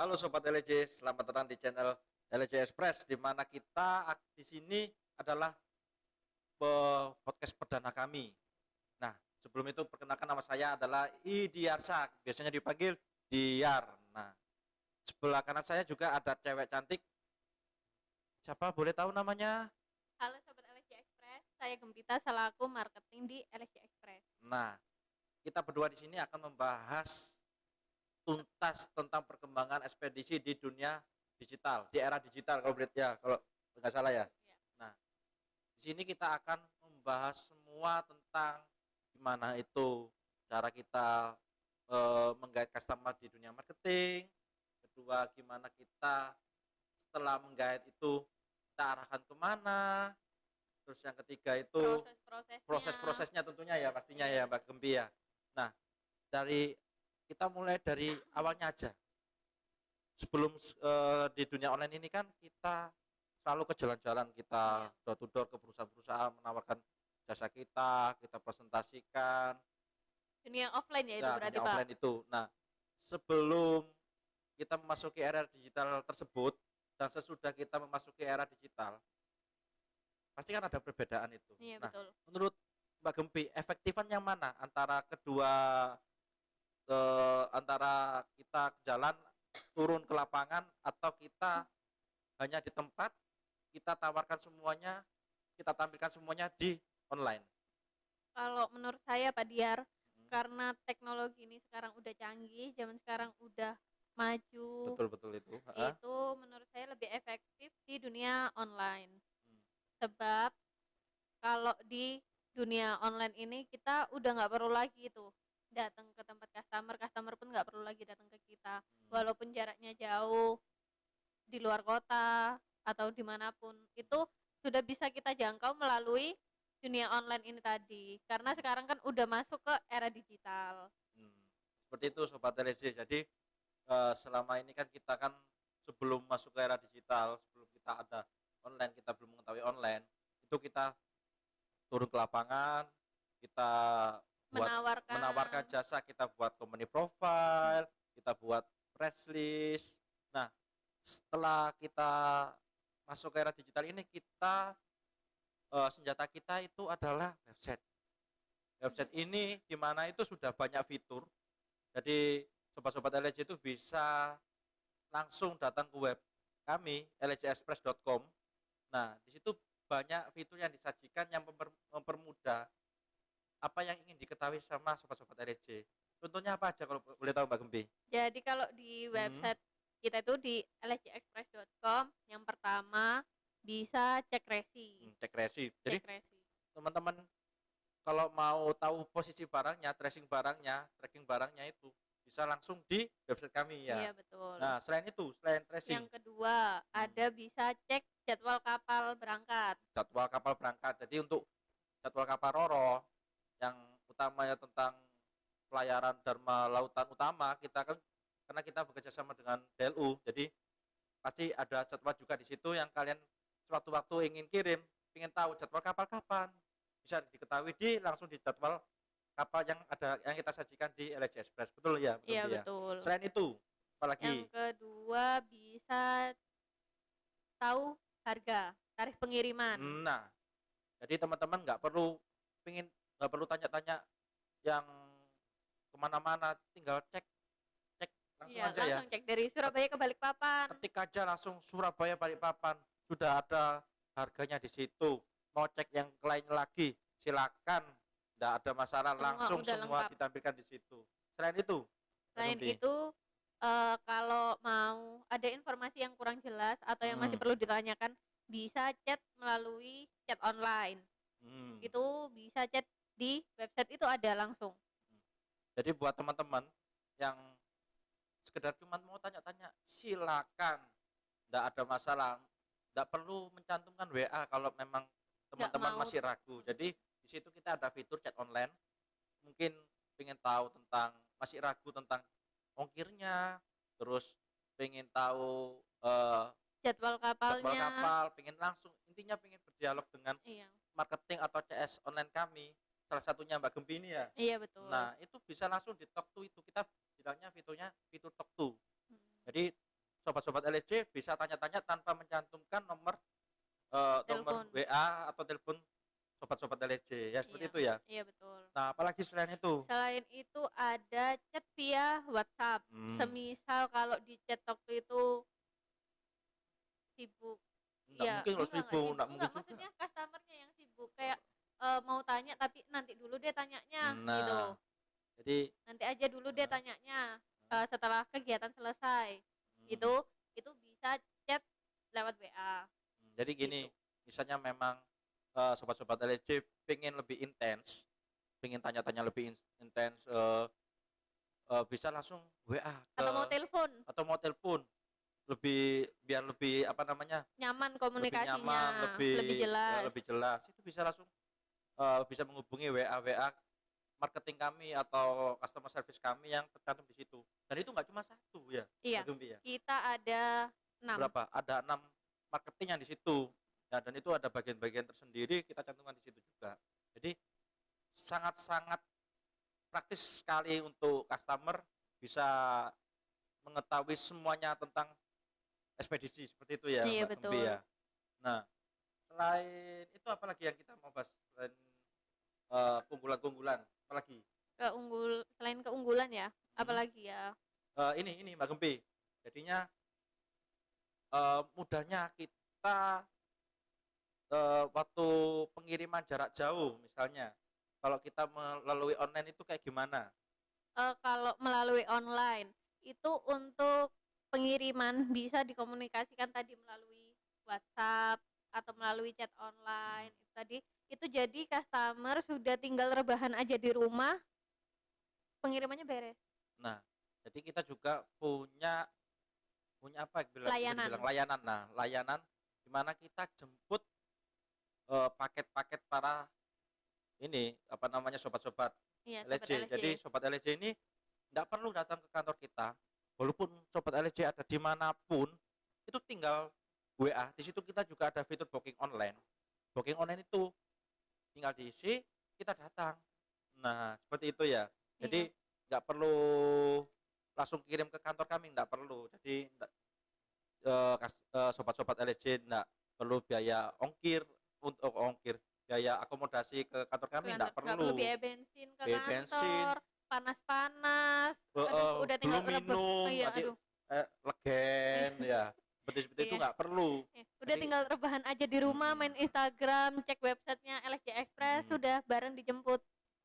Halo Sobat LJ, selamat datang di channel LJ Express, di mana kita di sini adalah podcast perdana kami. Nah, sebelum itu perkenalkan, nama saya adalah Idiarsa, biasanya dipanggil Diar. Nah, sebelah kanan saya juga ada cewek cantik. Siapa boleh tahu namanya? Halo Sobat LSJ Express, saya Gempita selaku marketing di LSJ Express. Nah, kita berdua di sini akan membahas tuntas tentang perkembangan ekspedisi di dunia digital, di era digital kalau kalau nggak salah ya. Ya. Nah, di sini kita akan membahas semua tentang gimana itu cara kita menggait customer di dunia marketing. Kedua, gimana kita setelah menggait itu kita arahkan kemana. Terus yang ketiga itu Proses-prosesnya. proses-prosesnya tentunya ya, pastinya Iya ya Mbak betul. Gempi ya. Nah, dari kita mulai dari awalnya aja. Sebelum di dunia online ini kan kita selalu ke jalan-jalan, kita Iya. door to door ke perusahaan-perusahaan menawarkan jasa kita presentasikan Dunia offline ya itu ya berarti dunia Pak. offline itu. Nah, sebelum kita memasuki era digital tersebut dan sesudah kita memasuki era digital, pasti kan ada perbedaan itu. Iya Nah, betul. menurut Mbak Gempi, efektifan yang mana antara kedua antara kita jalan turun ke lapangan atau kita hanya di tempat kita tawarkan semuanya, kita tampilkan semuanya di online. Kalau menurut saya Pak Diar, karena teknologi ini sekarang udah canggih, zaman sekarang udah maju, Betul betul itu. itu menurut saya lebih efektif di dunia online. Sebab kalau di dunia online ini kita udah nggak perlu lagi tuh datang ke tempat customer, customer pun nggak perlu lagi datang ke kita, walaupun jaraknya jauh di luar kota atau dimanapun itu sudah bisa kita jangkau melalui dunia online ini tadi, karena sekarang kan udah masuk ke era digital. Seperti itu Sobat LSJ. Jadi selama ini kan kita kan sebelum masuk ke era digital, sebelum kita ada online, kita belum mengetahui online, itu kita turun ke lapangan, kita buat menawarkan Menawarkan. jasa, kita buat company profile, kita buat press list. Nah, setelah kita masuk ke era digital ini, kita senjata kita itu adalah website. Website ini di mana itu sudah banyak fitur. Jadi sobat-sobat LJ itu bisa langsung datang ke web kami ljexpress.com. Nah, di situ banyak fitur yang disajikan yang mempermudah apa yang ingin diketahui sama sobat-sobat LJ. Contohnya apa aja kalau boleh tahu Mbak Gempi? Jadi kalau di Hmm, website kita itu di lsjexpress.com, yang pertama bisa cek resi. cek resi. Jadi Cek resi. teman-teman kalau mau tahu posisi barangnya, tracking barangnya itu bisa langsung di website kami Iya ya. betul. Nah, selain itu, selain tracing, Yang kedua, ada bisa cek jadwal kapal berangkat. jadwal kapal berangkat. Jadi untuk jadwal kapal Roro yang utamanya tentang pelayaran Dharma Lautan Utama, kita kan karena kita bekerja sama dengan DLU, jadi pasti ada jadwal juga di situ yang kalian suatu waktu ingin kirim, ingin tahu jadwal kapal kapan, bisa diketahui langsung di jadwal kapal yang ada yang kita sajikan di LJ Express. Betul ya, Iya betul ya. betul. Selain itu, Yang apalagi? kedua bisa tahu harga, tarif pengiriman. Nah, jadi teman-teman nggak perlu tanya-tanya yang kemana-mana, tinggal cek cek langsung Iya, aja ya. langsung cek dari Surabaya ke Balikpapan. Ketik aja langsung Surabaya Balikpapan, sudah ada harganya di situ. Mau cek yang lain lagi, silakan, tidak ada masalah, Semua langsung udah semua lengkap. ditampilkan di situ. Selain itu, Pak Selain Gempi. itu, kalau mau ada informasi yang kurang jelas atau yang masih Hmm, perlu ditanyakan, bisa chat melalui chat online. hmm. Itu bisa chat di website itu ada langsung. Jadi buat teman-teman yang sekedar cuma mau tanya-tanya, silakan, tidak ada masalah, tidak perlu mencantumkan WA kalau memang Nggak teman-teman mau. masih ragu. Jadi di situ kita ada fitur chat online, mungkin pengen tahu tentang, masih ragu tentang ongkirnya, terus pengen tahu Jadwal jadwal kapalnya. kapal, pengen langsung, intinya pengen berdialog dengan Iya. marketing atau CS online kami, salah satunya Mbak Gempi ini ya. Iya betul. Nah, itu bisa langsung di talk to, itu kita bilangnya fiturnya fitur talk to. Hmm. Jadi sobat-sobat LSC bisa tanya-tanya tanpa mencantumkan nomor nomor Telepon. WA atau telepon sobat-sobat LSC ya seperti Iya. itu ya. Iya betul. Nah, apalagi selain itu? Selain itu ada chat via WhatsApp. Hmm, Semisal kalau di chat waktu itu sibuk. enggak Ya, mungkin kalau enggak 1000, sibuk, enggak mungkin enggak juga. maksudnya customernya yang sibuk kayak mau tanya tapi nanti dulu deh tanyanya Nah, gitu. jadi Nanti aja dulu deh eh, tanyanya eh, setelah kegiatan selesai. hmm, Gitu. Itu bisa chat lewat WA jadi gini, gitu. misalnya memang sobat-sobat LSC pengen lebih intens, pengen tanya-tanya lebih intens, bisa langsung WA ke Atau mau telepon, atau mau telepon lebih biar lebih apa namanya nyaman lebih komunikasinya, nyaman, lebih jelas. lebih jelas. Itu bisa langsung bisa menghubungi WA marketing kami atau customer service kami yang tercantum di situ. Dan itu nggak cuma satu ya, Iya, Mbak Gempi ya. kita ada 6. Berapa? Ada 6 marketing yang di situ. Ya, dan itu ada bagian-bagian tersendiri kita cantumkan di situ juga. Jadi sangat-sangat praktis sekali untuk customer bisa mengetahui semuanya tentang ekspedisi seperti itu ya, Iya Mbak Gempi betul. ya. Nah, selain itu apalagi yang kita mau bahas selain keunggulan-keunggulan apalagi? Selain keunggulan ya, Hmm? apalagi ya? Ini Mbak Gempi. Jadinya mudahnya kita waktu pengiriman jarak jauh misalnya. Kalau kita melalui online itu kayak gimana? Kalau melalui online itu untuk pengiriman bisa dikomunikasikan tadi melalui WhatsApp atau melalui chat Hmm. online itu tadi. Itu jadi customer sudah tinggal rebahan aja di rumah, pengirimannya beres. Nah, jadi kita juga punya punya apa bisa dibilang Layanan. layanan. Nah, layanan di mana kita jemput paket-paket para ini apa namanya sobat-sobat Iya, sobat LSC. LSC. Jadi sobat LSC ini nggak perlu datang ke kantor kita. Walaupun sobat LSC ada dimanapun, itu tinggal WA. Di situ kita juga ada fitur booking online. Booking online itu tinggal diisi, kita datang. Nah, seperti itu ya. Iya. Jadi nggak perlu langsung kirim ke kantor kami, nggak perlu. Jadi sobat-sobat LSC nggak perlu biaya ongkir untuk ongkir biaya akomodasi ke kantor Ke kami kantor, nggak nggak perlu perlu biaya bensin ke biaya bensin, kantor, panas-panas. Aduh, udah tinggal belum rebah. Oh, minum iya, nanti aduh. legen ya seperti seperti itu Iya. nggak perlu. Udah Jadi tinggal rebahan aja di rumah, mm-mm, main Instagram, cek websitenya LSJ Express, mm-mm. sudah bareng dijemput.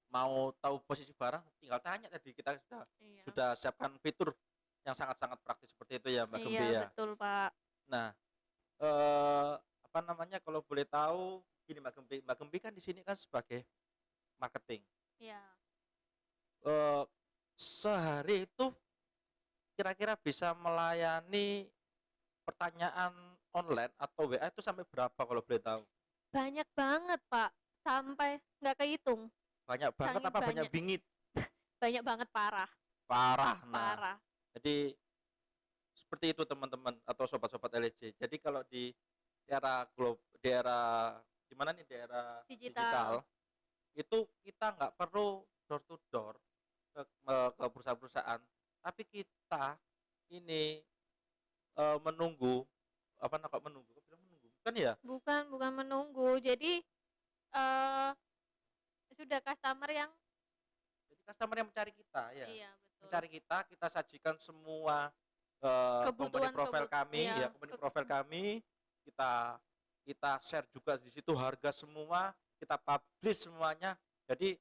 Mau tahu posisi barang tinggal tanya tadi kita Iya. sudah siapkan fitur yang sangat-sangat praktis seperti itu ya Mbak Iya, Gembe ya. betul, Pak. Nah, eh, apa namanya kalau boleh tahu gini Mbak Gembe kan di sini kan sebagai marketing. Iya. Eh, Sehari itu kira-kira bisa melayani pertanyaan online atau WA itu sampai berapa kalau boleh tahu? Banyak banget, Pak. Sampai nggak kehitung. Banyak banget Saking apa banyak banyak. bingit? Banyak banget, parah. Parah. Nah, Parah. jadi seperti itu teman-teman atau sobat-sobat LSC. Jadi kalau di daerah di mana nih daerah Digital. digital itu kita nggak perlu door to door ke perusahaan-perusahaan, tapi kita ini menunggu apa kok menunggu? Kok bilang menunggu? Kan ya? Bukan menunggu. Jadi eh sudah customer yang Jadi customer yang mencari kita ya. iya, betul. Mencari kita, kita sajikan semua company Kebutuhan profile kami, ya iya, company profile kami, kita kita share juga di situ harga semua, kita publish semuanya. Jadi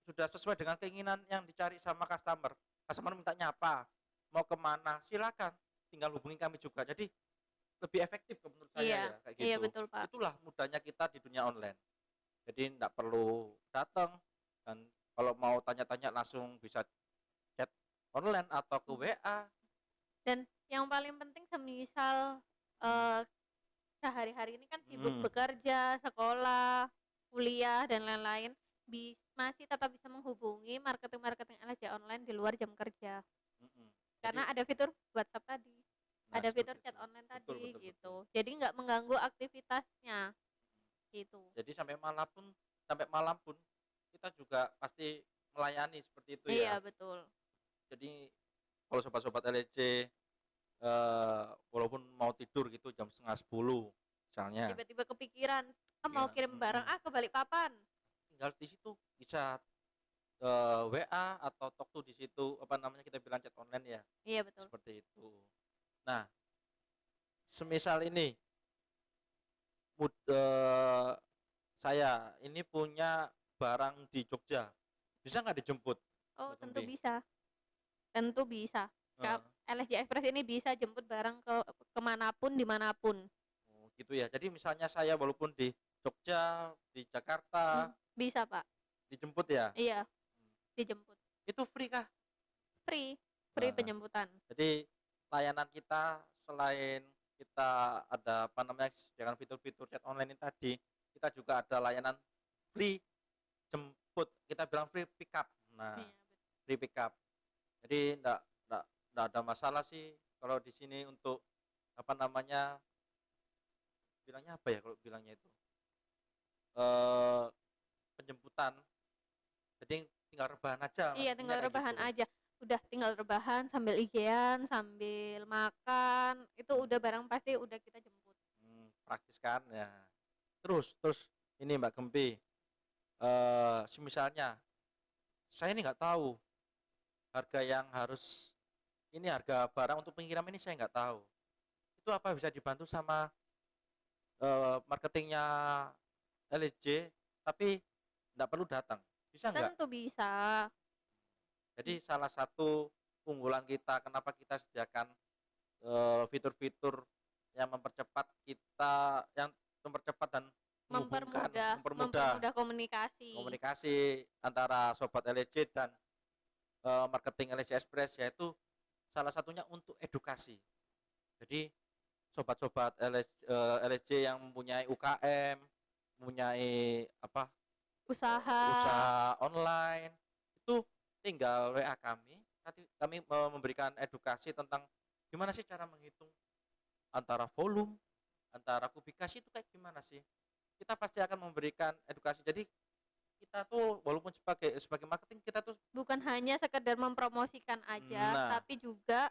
sudah sesuai dengan keinginan yang dicari sama customer. Customer mintanya apa, mau kemana, silakan, tinggal hubungi kami juga. Jadi lebih efektif menurut saya iya, ya kayak iya gitu. betul, Pak. Itulah mudahnya kita di dunia online. Jadi tidak perlu datang dan kalau mau tanya-tanya langsung bisa chat online atau ke WA. Dan yang paling penting semisal Hmm. eh sehari-hari ini kan sibuk Hmm. bekerja, sekolah, kuliah dan lain-lain, masih tetap bisa menghubungi marketing-marketing LSJ online di luar jam kerja. Hmm. Jadi, Karena ada fitur WhatsApp tadi, nah ada fitur seperti chat itu. online Betul, tadi betul, gitu. betul. Jadi nggak mengganggu aktivitasnya gitu. Jadi sampai malam pun kita juga pasti melayani seperti itu Iya, ya. betul. Jadi kalau sobat-sobat LEC walaupun mau tidur gitu jam setengah 10 misalnya, Tiba-tiba kepikiran, ah mau pikiran kirim barang ah ke Balikpapan. tinggal di situ bisa WA atau talk to di situ, apa namanya, kita bilang chat online ya, Iya betul. seperti itu. Nah, semisal ini saya ini punya barang di Jogja, bisa nggak dijemput, Oh Mbak tentu Gempi? bisa, tentu bisa. Heeh. LSJ Express ini bisa jemput barang ke kemanapun dimanapun. Oh, gitu ya. Jadi misalnya saya walaupun di Jogja, di Jakarta, Bisa pak. dijemput ya. Iya dijemput. Itu free kah? Free, free Nah, penjemputan. jadi layanan kita selain kita ada apa namanya dengan fitur-fitur chat online ini tadi, kita juga ada layanan free jemput. Kita bilang free pick up. Nah, Iya betul. free pick up. Jadi enggak ada masalah sih kalau di sini untuk apa namanya, bilangnya apa ya kalau bilangnya itu? eh Penjemputan. Jadi tinggal rebahan aja, Iya intinya tinggal kayak rebahan gitu. aja. Udah tinggal rebahan sambil IG-an, sambil makan, itu udah barang pasti udah kita jemput. Praktis kan ya. Terus ini Mbak Gempi, misalnya saya ini nggak tahu harga yang harus, ini harga barang untuk pengiriman ini saya nggak tahu. Itu apa bisa dibantu sama marketingnya LSJ, tapi nggak perlu datang, bisa nggak? Tentu bisa. Jadi salah satu unggulan kita kenapa kita sediakan fitur-fitur yang mempercepat kita, yang mempercepat dan menghubungkan, Mempermudah, mempermudah mempermudah komunikasi. komunikasi antara sobat LSJ dan marketing LSJ Express, yaitu salah satunya untuk edukasi. Jadi sobat-sobat LSJ yang mempunyai UKM, mempunyai apa, Usaha. usaha online, itu tinggal WA kami. Nanti kami memberikan edukasi tentang gimana sih cara menghitung antara volume, antara kubikasi itu kayak gimana sih. Kita pasti akan memberikan edukasi. Jadi kita tuh walaupun sebagai marketing kita tuh, Bukan hanya sekedar mempromosikan aja, nah, tapi juga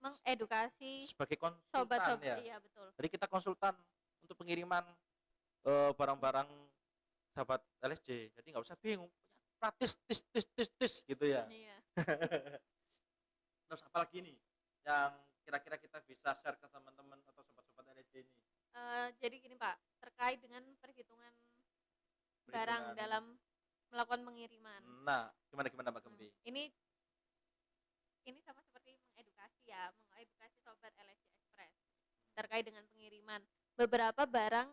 mengedukasi sebagai konsultan sobat-sobat. ya. Iya betul. Jadi kita konsultan untuk pengiriman barang-barang sahabat LSJ. Jadi nggak usah bingung, praktis tis gitu ya. Iya. Terus apalagi nih yang kira-kira kita bisa share ke teman-teman atau sobat-sobat LSJ ini? Jadi gini Pak, terkait dengan perhitungan barang Perhitungan. dalam melakukan pengiriman. Nah, gimana Mbak Gempi? Ini sama seperti mengedukasi ya, mengedukasi sobat LSJ Express terkait dengan pengiriman. Beberapa barang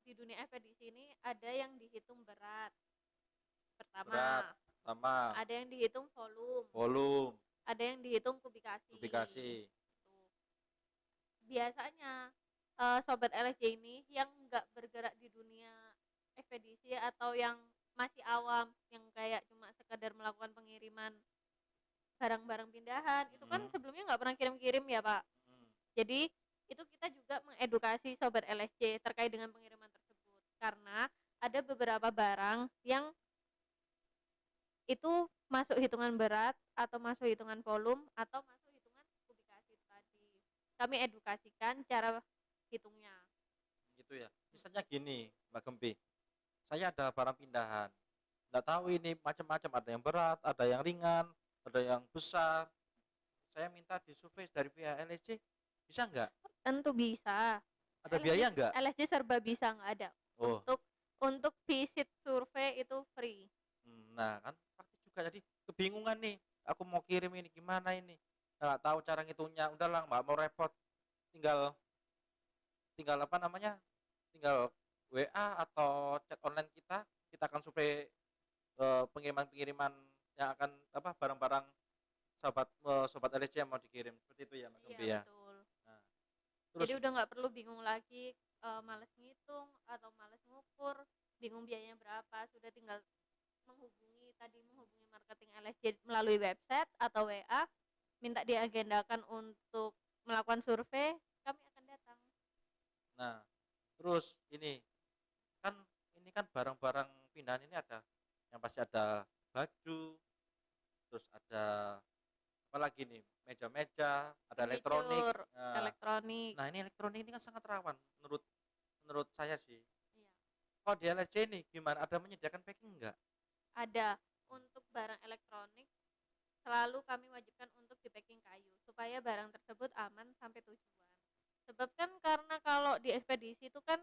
di dunia ekspedisi ini ada yang dihitung berat. Berat, sama Ada yang dihitung volume, ada yang dihitung kubikasi. kubikasi. Tuh. Biasanya sobat LSJ ini yang nggak bergerak di dunia ekspedisi atau yang masih awam, yang kayak cuma sekedar melakukan pengiriman barang-barang pindahan, itu kan sebelumnya nggak pernah kirim-kirim ya Pak. Jadi itu kita juga mengedukasi sobat LSJ terkait dengan pengiriman tersebut, karena ada beberapa barang yang itu masuk hitungan berat atau masuk hitungan volume atau masuk hitungan kubikasi tadi. Kami edukasikan cara hitungnya. Gitu ya. Misalnya gini, Mbak Gempi, saya ada barang pindahan, nggak tahu ini macam-macam, ada yang berat, ada yang ringan, ada yang besar. Saya minta disurvei dari pihak LSJ, bisa nggak? Tentu bisa. Ada biaya nggak? LSJ serba bisa, nggak ada. Oh, Untuk visit survei itu free. nah kan praktis juga. Jadi kebingungan nih, aku mau kirim ini gimana ini, nggak tahu cara ngitungnya. Udahlah, nggak mau repot, tinggal tinggal apa namanya, tinggal WA atau chat online kita akan survei pengiriman-pengiriman yang akan apa, barang-barang sobat LSJ yang mau dikirim, seperti itu ya Mbak Gempi Iya ya. betul. Nah, terus Jadi udah nggak perlu bingung lagi, males ngitung atau males ngukur, bingung biayanya berapa, sudah tinggal menghubungi marketing LSJ melalui website atau WA, minta diagendakan untuk melakukan survei, kami akan datang. nah, terus ini kan barang-barang pindahan ini ada yang pasti ada baju, terus ada apalagi nih meja-meja, ada elektronik. furniture, Nah, elektronik. nah, ini elektronik ini kan sangat rawan menurut menurut saya sih. Iya. Kalau di LSC ini gimana? Ada menyediakan packing enggak? Ada untuk barang elektronik selalu kami wajibkan untuk di packing kayu supaya barang tersebut aman sampai tujuan. Sebab kan karena kalau di ekspedisi itu kan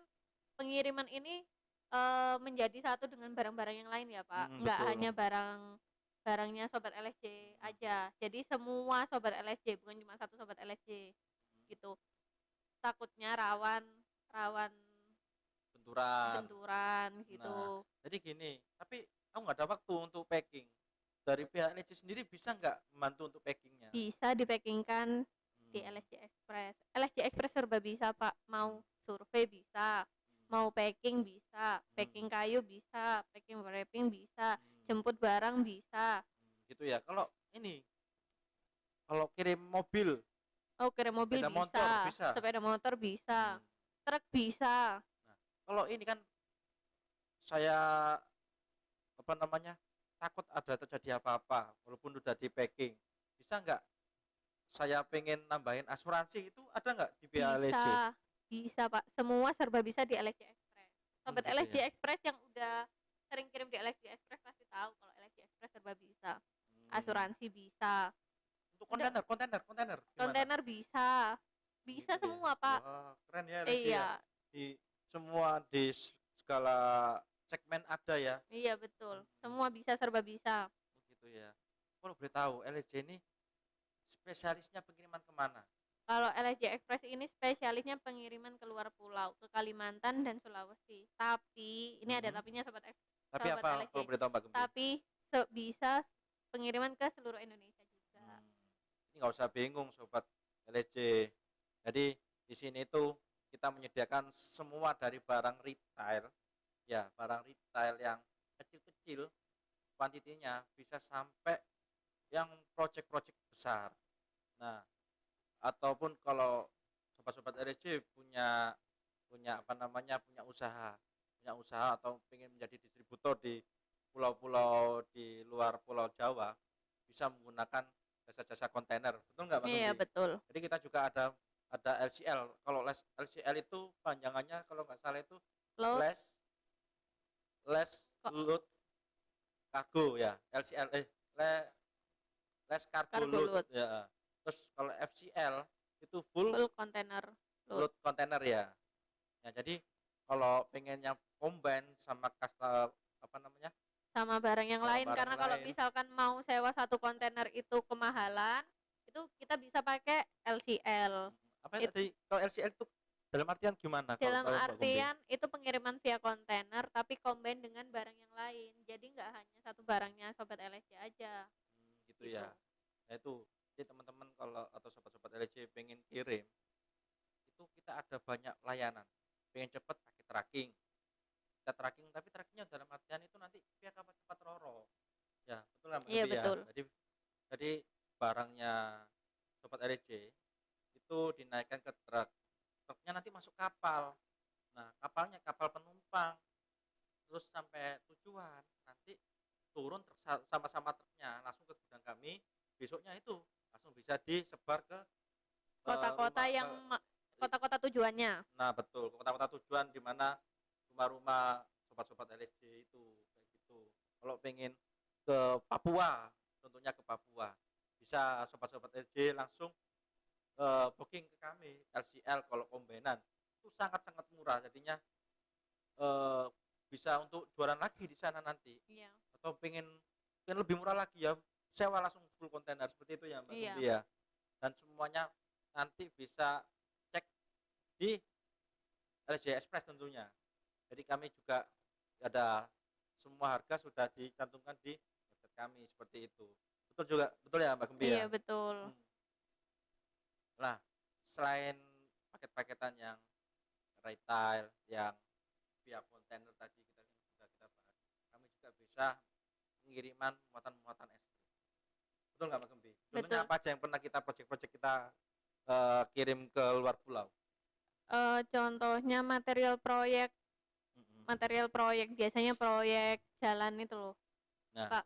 pengiriman ini menjadi satu dengan barang-barang yang lain ya Pak. Nggak Betul. hanya barangnya sobat LSJ aja. Jadi semua sobat LSJ bukan cuma satu sobat LSJ gitu. Takutnya rawan rawan Benturan. benturan Nah, gitu. jadi gini, tapi aku nggak ada waktu untuk packing. Dari pihak LSC sendiri bisa nggak membantu untuk packingnya? Bisa dipackingkan di Hmm, LSJ Express. LSJ Express serba bisa Pak. Mau survei bisa, mau packing bisa, packing hmm, kayu bisa, packing wrapping bisa, hmm, jemput barang bisa. gitu ya. Kalau kirim mobil, Oh, kirim mobil sepeda motor bisa, bisa. sepeda motor bisa, Hmm. truk bisa. Nah, kalau ini kan saya apa namanya takut ada terjadi apa-apa, walaupun udah di packing, bisa nggak saya pengen nambahin asuransi itu ada nggak di pihak LSC? Bisa, bisa Pak. Semua serba bisa di LSJ Express. Sobat Gitu LSJ ya. Express yang udah sering kirim di LSJ Express pasti tahu kalau LSJ Express serba bisa. Hmm. Asuransi bisa. Untuk Udah, kontainer gimana? kontainer bisa. Bisa Gitu ya. semua, Pak. Wah, keren ya LSC ya. Iya, Di semua di skala segmen ada ya. iya betul. Hmm, Semua bisa serba bisa. Begitu ya. Kalau boleh tahu LSC ini spesialisnya pengiriman kemana? Kalau LSJ Express ini spesialisnya pengiriman ke luar pulau, ke Kalimantan dan Sulawesi. Tapi ini ada Mhm. tapinya Tapi sobat apa LSJ. kalau boleh tahu Mbak Gembi? Tapi bisa pengiriman ke seluruh Indonesia juga. Ini nggak usah bingung sobat LSC. Jadi di sini tuh kita menyediakan semua dari barang retail, ya barang retail yang kecil-kecil, kuantitinya bisa sampai yang project-project besar. Nah, ataupun kalau sobat-sobat LSC punya punya apa namanya punya usaha atau ingin menjadi distributor di pulau-pulau di luar Pulau Jawa, bisa menggunakan jasa-jasa kontainer, betul nggak Pak Iya, Gembi? betul. Jadi kita juga ada LCL. Kalau LCL itu panjangannya kalau nggak salah itu Load less less kok load cargo ya, LCL less cargo cargo load load, ya. Terus kalau FCL itu full full container load load container ya. Ya, jadi kalau pengennya combine sama custom apa namanya? sama barang yang Sama lain barang karena kalau lain. misalkan mau sewa satu kontainer itu kemahalan, itu kita bisa pakai LCL. Apa tadi kalau LCL itu dalam artian gimana kalau Dalam tahu Mbak Gombe? artian itu pengiriman via kontainer tapi combine dengan barang yang lain. Jadi nggak hanya satu barangnya sobat LSJ aja Gitu gitu. ya. Nah itu, jadi teman-teman kalau atau sobat-sobat LC pengen kirim, itu kita ada banyak layanan. Pengen cepet pakai tracking. Kita tracking tapi trackingnya dalam artian itu nanti biar kapan cepat roro. Ya, betul lah Mbak Iya Gembi ya. betul. Jadi barangnya sobat LC itu dinaikkan ke truk. Truknya nanti masuk kapal. Nah, kapalnya kapal penumpang. Terus sampai tujuan, nanti turun truk sama-sama truknya langsung ke gudang kami. Besoknya itu langsung bisa disebar ke Kota-kota rumah ke yang kota-kota tujuannya. nah betul kota-kota tujuan di mana rumah-rumah sobat-sobat LSJ itu kayak gitu. Kalau pengen ke Papua, contohnya ke Papua, bisa sobat-sobat LSJ langsung booking ke kami LCL kalau kombinan itu sangat-sangat murah jadinya eh, bisa untuk jualan lagi di sana nanti Iya. atau pengen lebih murah lagi ya sewa langsung full kontainer seperti itu ya Mbak Iya. Gembi ya dan semuanya nanti bisa cek di LJ Express tentunya jadi kami juga ada semua harga sudah dicantumkan di website kami seperti itu betul ya Mbak Gembi ya. Iya betul. hmm. Nah selain paket-paketan yang retail yang via kontainer tadi kita bahas kami juga bisa pengiriman muatan-muatan es krim. Betul nggak Mbak Gembi? Contohnya Betul. apa aja yang pernah kita project-project kita kirim ke luar pulau? Contohnya Mm-mm. material proyek biasanya proyek jalan itu loh Nah, Pak,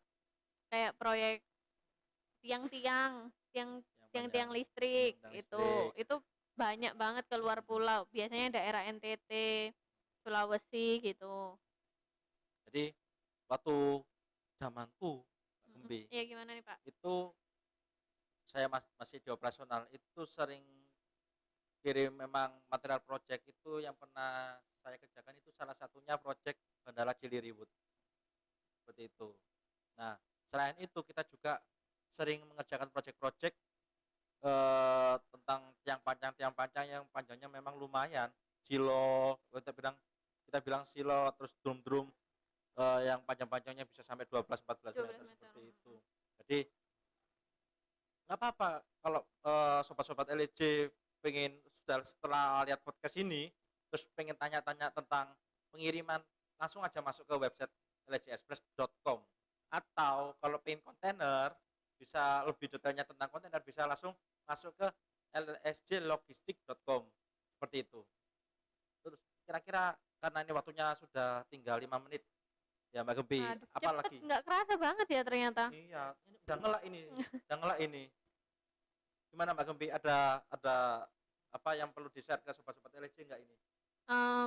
kayak proyek tiang-tiang, yang tiang-tiang banyak listrik tiang listrik. itu banyak banget keluar pulau. Biasanya daerah NTT, Sulawesi gitu. Jadi waktu zamanku Mbak Gembi Iya gimana nih Pak? itu saya masih di operasional itu sering kirim memang material project itu yang pernah saya kerjakan itu salah satunya project Bandara Cililiwut seperti itu. Nah, selain itu kita juga sering mengerjakan project-project tentang tiang panjang yang panjangnya memang lumayan. Silo, kita bilang silo terus drum-drum yang panjang-panjangnya bisa sampai 12-14 12 meter meter. seperti itu. Jadi nggak apa-apa kalau sobat-sobat LEJ pengen setelah lihat podcast ini terus pengen tanya-tanya tentang pengiriman langsung aja masuk ke website lejexpress.com atau kalau pengen kontainer bisa lebih detailnya tentang kontainer bisa langsung masuk ke lsjlogistik.com seperti itu. Terus kira-kira karena ini waktunya sudah tinggal 5 menit ya Mbak Gempi, Aduh, cepet apalagi nggak kerasa banget ya ternyata. iya ini udah ngelak ini gimana Mbak Gempi, ada apa yang perlu di-share ke sobat-sobat LSJ enggak ini?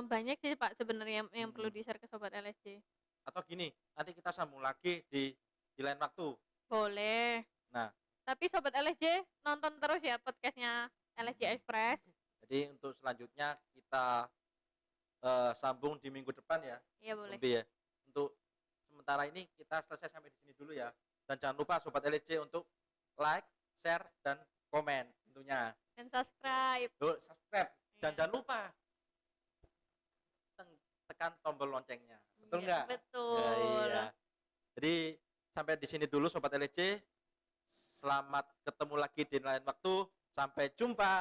Banyak sih Pak sebenarnya yang perlu Hmm. di-share ke sobat LSJ. Atau gini, nanti kita sambung lagi di lain waktu. Boleh. Nah, Tapi sobat LSJ nonton terus ya podcastnya LSJ Express. jadi untuk selanjutnya kita sambung di minggu depan ya, Iya boleh. Gempi ya. Untuk sementara ini kita selesai sampai di sini dulu ya. Dan jangan lupa sobat LSJ untuk like, share dan komen tentunya. Dan subscribe. Tuh, subscribe. Dan Iya. jangan lupa tekan tombol loncengnya. Betul Iya, nggak? betul. Ya, iya. Jadi sampai di sini dulu sobat LC. Selamat ketemu lagi di lain waktu. Sampai jumpa.